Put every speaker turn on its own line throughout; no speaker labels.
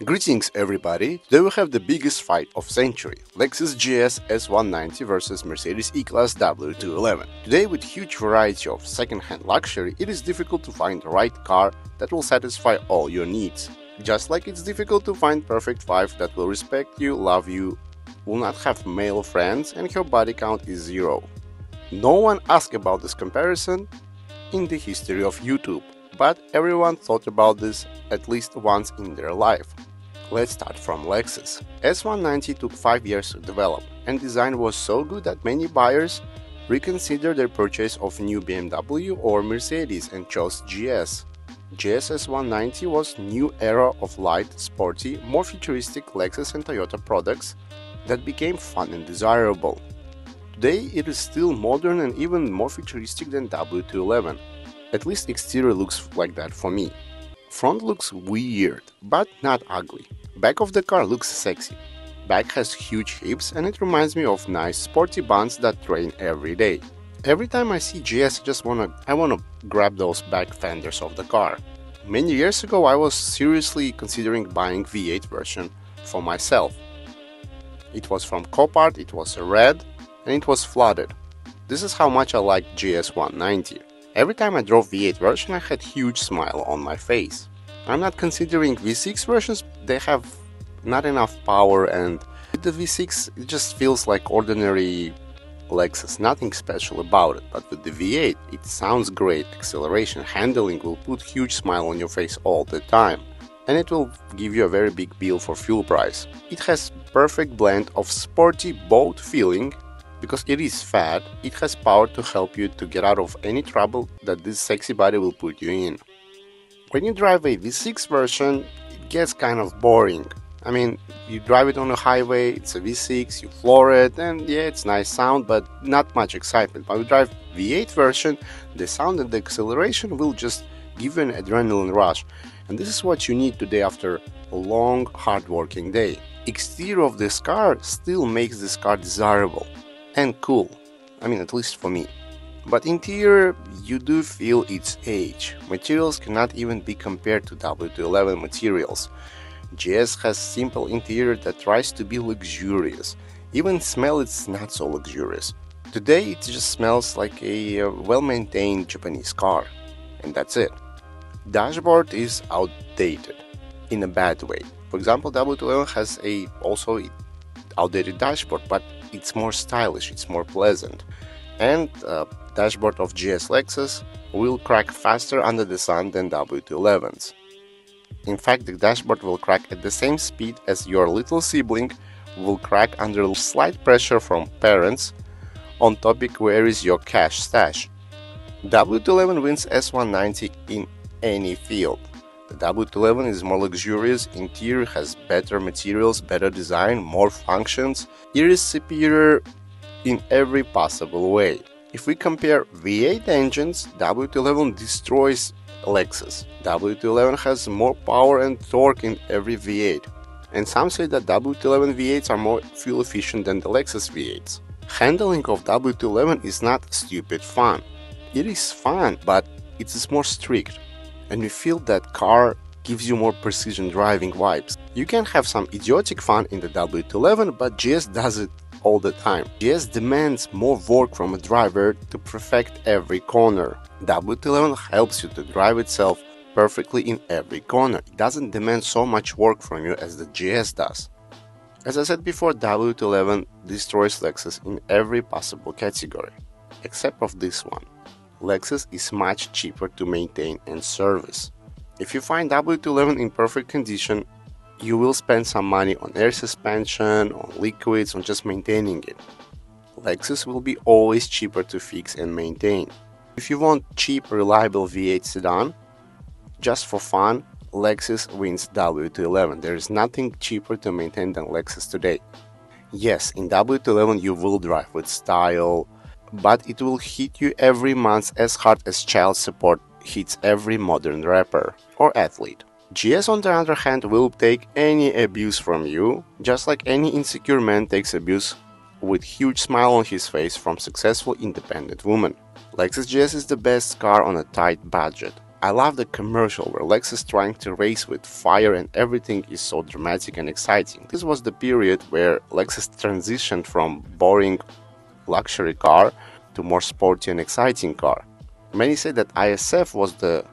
Greetings everybody, today we have the biggest fight of century, Lexus GS S190 versus Mercedes E-Class W211. Today with huge variety of second-hand luxury, it is difficult to find the right car that will satisfy all your needs. Just like it's difficult to find perfect wife that will respect you, love you, will not have male friends and her body count is 0. No one asked about this comparison in the history of YouTube, but everyone thought about this at least once in their life. Let's start from Lexus. S190 took 5 years to develop, and design was so good that many buyers reconsidered their purchase of new BMW or Mercedes and chose GS. GS S190 was new era of light, sporty, more futuristic Lexus and Toyota products that became fun and desirable. Today it is still modern and even more futuristic than W211. At least exterior looks like that for me. Front looks weird, but not ugly. Back of the car looks sexy. Back has huge hips and it reminds me of nice sporty buns that train every day. Every time I see GS, I wanna grab those back fenders of the car. Many years ago I was seriously considering buying V8 version for myself. It was from Copart, it was red and it was flooded. This is how much I like GS 190. Every time I drove V8 version I had huge smile on my face. I'm not considering V6 versions, they have not enough power, and with the V6 it just feels like ordinary Lexus, nothing special about it. But with the V8 it sounds great, acceleration, handling will put huge smile on your face all the time. And it will give you a very big bill for fuel price. It has perfect blend of sporty boat feeling. Because it is fat, it has power to help you to get out of any trouble that this sexy body will put you in. When you drive a V6 version, it gets kind of boring. I mean, you drive it on a highway, it's a V6, you floor it, and yeah, it's nice sound, but not much excitement. But when you drive V8 version, the sound and the acceleration will just give you an adrenaline rush. And this is what you need today after a long, hard-working day. Exterior of this car still makes this car desirable and cool, I mean, at least for me. But interior, you do feel its age. Materials cannot even be compared to W211 materials. GS has simple interior that tries to be luxurious. Even smell it's not so luxurious. Today it just smells like a well-maintained Japanese car. And that's it. Dashboard is outdated in a bad way. For example, W211 has also outdated dashboard, but it's more stylish, it's more pleasant. And dashboard of GS Lexus will crack faster under the sun than W211's. In fact, the dashboard will crack at the same speed as your little sibling will crack under slight pressure from parents on topic where is your cash stash. W211 wins S190 in any field. The W211 is more luxurious, interior has better materials, better design, more functions. It is superior in every possible way. If we compare V8 engines, W211 destroys Lexus. W211 has more power and torque in every V8. And some say that W211 V8s are more fuel efficient than the Lexus V8s. Handling of W211 is not stupid fun. It is fun, but it's more strict. And you feel that car gives you more precision driving vibes. You can have some idiotic fun in the W211, but GS does it all the time. GS demands more work from a driver to perfect every corner. W211 helps you to drive itself perfectly in every corner. It doesn't demand so much work from you as the GS does. As I said before, W211 destroys Lexus in every possible category, except of this one. Lexus is much cheaper to maintain and service. If you find W211 in perfect condition, you will spend some money on air suspension, on liquids, on just maintaining it. Lexus will be always cheaper to fix and maintain. If you want cheap, reliable V8 sedan, just for fun, Lexus wins W211. There is nothing cheaper to maintain than Lexus today. Yes, in W211 you will drive with style, but it will hit you every month as hard as child support hits every modern rapper or athlete. GS on the other hand will take any abuse from you, just like any insecure man takes abuse with huge smile on his face from successful independent woman. Lexus GS is the best car on a tight budget. I love the commercial where Lexus trying to race with fire and everything is so dramatic and exciting. This was the period where Lexus transitioned from boring luxury car to more sporty and exciting car. Many say that ISF was the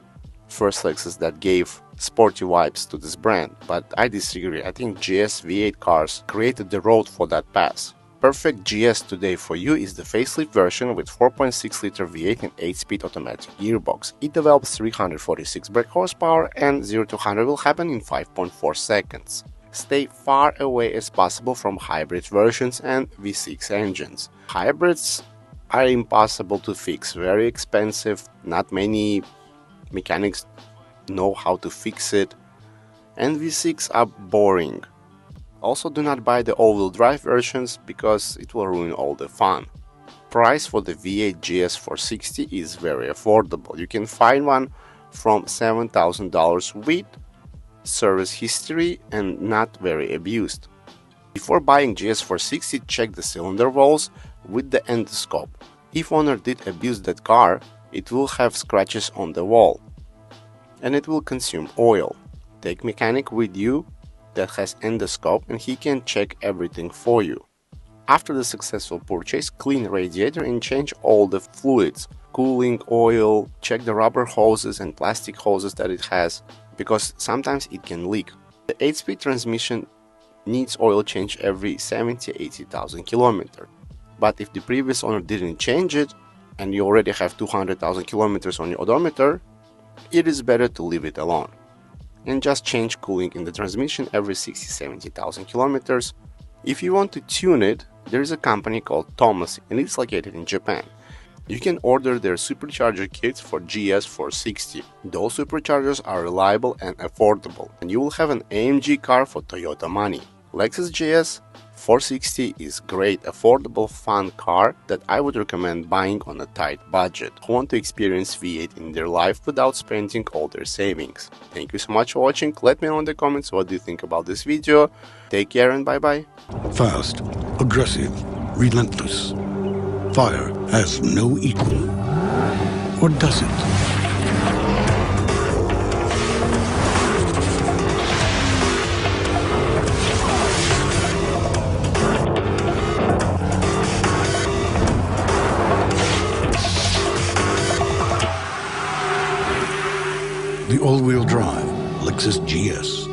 first Lexus that gave sporty vibes to this brand, but I disagree. I think GS V8 cars created the road for that path. Perfect GS today for you is the facelift version with 4.6-liter V8 and 8-speed automatic gearbox. It develops 346 brake horsepower and 0 to 100 will happen in 5.4 seconds. Stay far away as possible from hybrid versions and V6 engines. Hybrids are impossible to fix, very expensive, not many mechanics know how to fix it, and V6 are boring. Also, do not buy the all-wheel drive versions because it will ruin all the fun. Price for the V8 GS 460 is very affordable. You can find one from $7,000 with service history and not very abused. Before buying GS 460, check the cylinder walls with the endoscope. If owner did abuse that car, it will have scratches on the wall and it will consume oil. Take mechanic with you that has endoscope and he can check everything for you. After the successful purchase, clean radiator and change all the fluids, cooling, oil, check the rubber hoses and plastic hoses that it has, because sometimes it can leak. The 8-speed transmission needs oil change every 70,000–80,000 kilometers. But if the previous owner didn't change it and you already have 200,000 kilometers on your odometer, it is better to leave it alone. And just change cooling in the transmission every 60–70,000 kilometers. If you want to tune it, there is a company called Thomas and it's located in Japan. You can order their supercharger kits for GS 460. Those superchargers are reliable and affordable, and you will have an AMG car for Toyota money. Lexus GS 460 is great, affordable, fun car that I would recommend buying on a tight budget, who want to experience V8 in their life without spending all their savings. Thank you so much for watching. Let me know in the comments what do you think about this video. Take care and bye bye.
Fast, aggressive, relentless. Fire has no equal. Or does it? The all-wheel drive Lexus GS